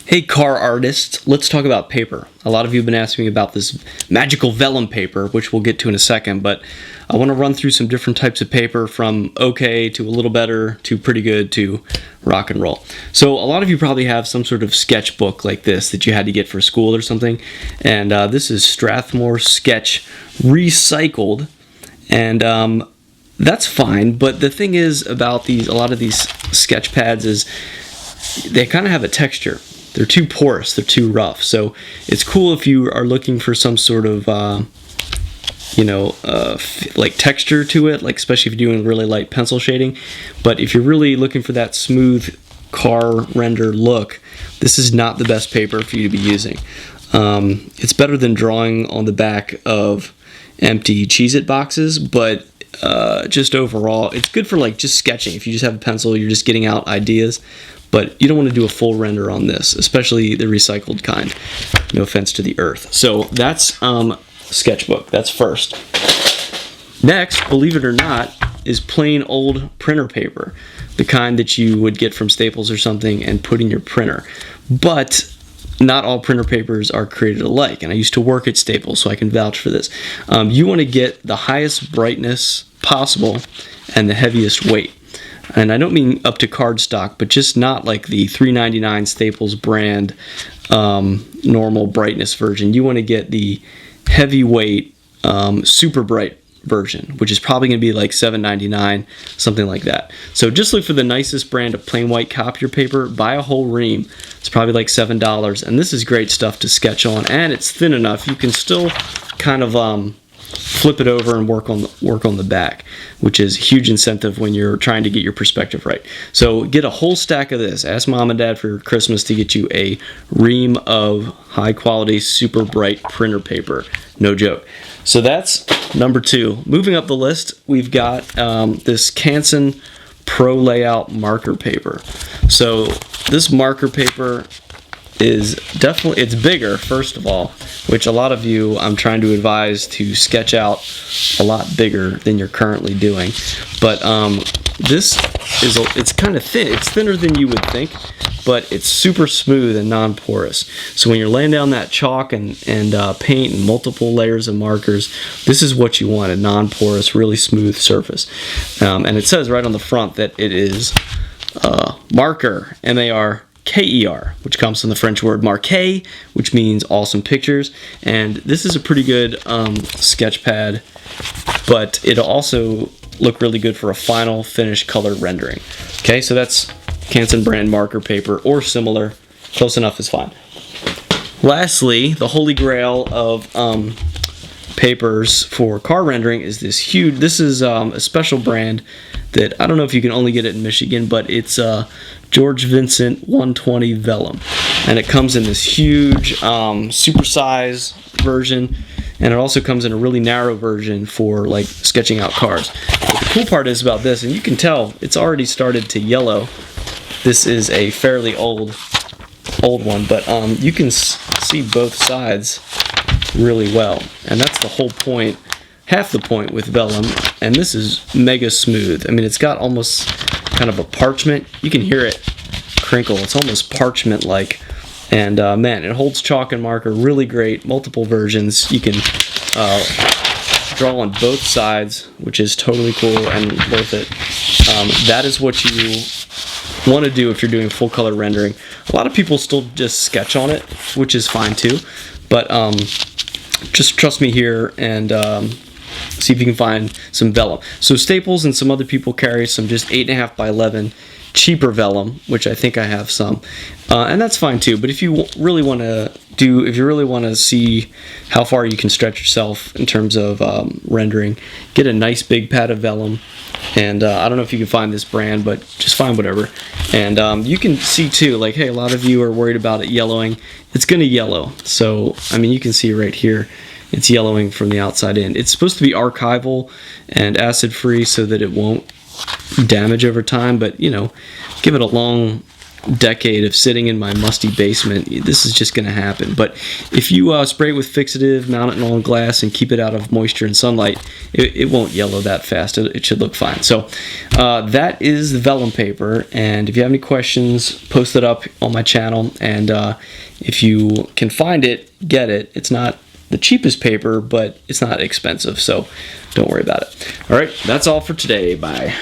Hey car artists, let's talk about paper. A lot of you have been asking me about this magical vellum paper, which we'll get to in a second, but I want to run through some different types of paper from okay to a little better to pretty good to rock and roll. So a lot of you probably have some sort of sketchbook like this that you had to get for school or something, and this is Strathmore Sketch recycled, and that's fine, but the thing is about a lot of these sketch pads is they kind of have a texture. They're too porous, they're too rough. So it's cool if you are looking for some sort of, like texture to it, like especially if you're doing really light pencil shading. But if you're really looking for that smooth car render look, this is not the best paper for you to be using. It's better than drawing on the back of empty Cheez-It boxes, but just overall, it's good for like just sketching. If you just have a pencil, you're just getting out ideas. But you don't want to do a full render on this, especially the recycled kind. No offense to the earth. So that's sketchbook. That's first. Next, believe it or not, is plain old printer paper. The kind that you would get from Staples or something and put in your printer. But not all printer papers are created alike. And I used to work at Staples, so I can vouch for this. You want to get the highest brightness possible and the heaviest weight. And I don't mean up to cardstock, but just not like the $3.99 Staples brand normal brightness version. You want to get the heavyweight, super bright version, which is probably going to be like $7.99, something like that. So just look for the nicest brand of plain white copier paper. Buy a whole ream. It's probably like $7, and this is great stuff to sketch on, and it's thin enough you can still kind of flip it over and work on the back, which is a huge incentive when you're trying to get your perspective right. So get a whole stack of this. Ask mom and dad for Christmas to get you a ream of high quality, super bright printer paper. No joke. So that's number 2. Moving up the list, we've got this Canson Pro Layout marker paper. So this marker paper is definitely, it's bigger, first of all, which a lot of you I'm trying to advise to sketch out a lot bigger than you're currently doing. But this is, it's kind of thin. It's thinner than you would think, but it's super smooth and non-porous. So when you're laying down that chalk and paint and multiple layers of markers, this is what you want, a non-porous, really smooth surface. And it says right on the front that it is marker, M-A-R-K-E-R, which comes from the French word marquer, which means awesome pictures. And this is a pretty good sketch pad, but it'll also look really good for a final finished color rendering. Okay, so that's Canson brand marker paper or similar. Close enough is fine. Lastly, the holy grail of papers for car rendering is this is a special brand that I don't know if you can only get it in Michigan, but it's George Vincent 120 Vellum, and it comes in this huge supersize version, and it also comes in a really narrow version for like sketching out cars. But the cool part is about this, and you can tell it's already started to yellow. This is a fairly old one, but you can see both sides really well, and that's the whole point, half the point with Vellum. And this is mega smooth. I mean, it's got almost kind of a parchment. You can hear it crinkle. It's almost parchment-like. And man, it holds chalk and marker really great. Multiple versions. You can draw on both sides, which is totally cool and worth it. That is what you want to do if you're doing full color rendering. A lot of people still just sketch on it, which is fine too. But just trust me here and see if you can find some Vellum. So Staples and some other people carry some just 8.5 by 11 cheaper Vellum, which I think I have some, and that's fine too. But if you really want to see how far you can stretch yourself in terms of rendering, get a nice big pad of Vellum. And I don't know if you can find this brand, but just find whatever. And you can see too, like, hey, a lot of you are worried about it yellowing. It's going to yellow. So, I mean, you can see right here, it's yellowing from the outside in. It's supposed to be archival and acid-free so that it won't damage over time, but, you know, give it a long decade of sitting in my musty basement, this is just going to happen. But if you spray it with fixative, mount it in on glass, and keep it out of moisture and sunlight, it won't yellow that fast. It should look fine. So that is the vellum paper, and if you have any questions, post it up on my channel, and if you can find it, get it. It's not the cheapest paper, but it's not expensive, so don't worry about it. All right, that's all for today. Bye.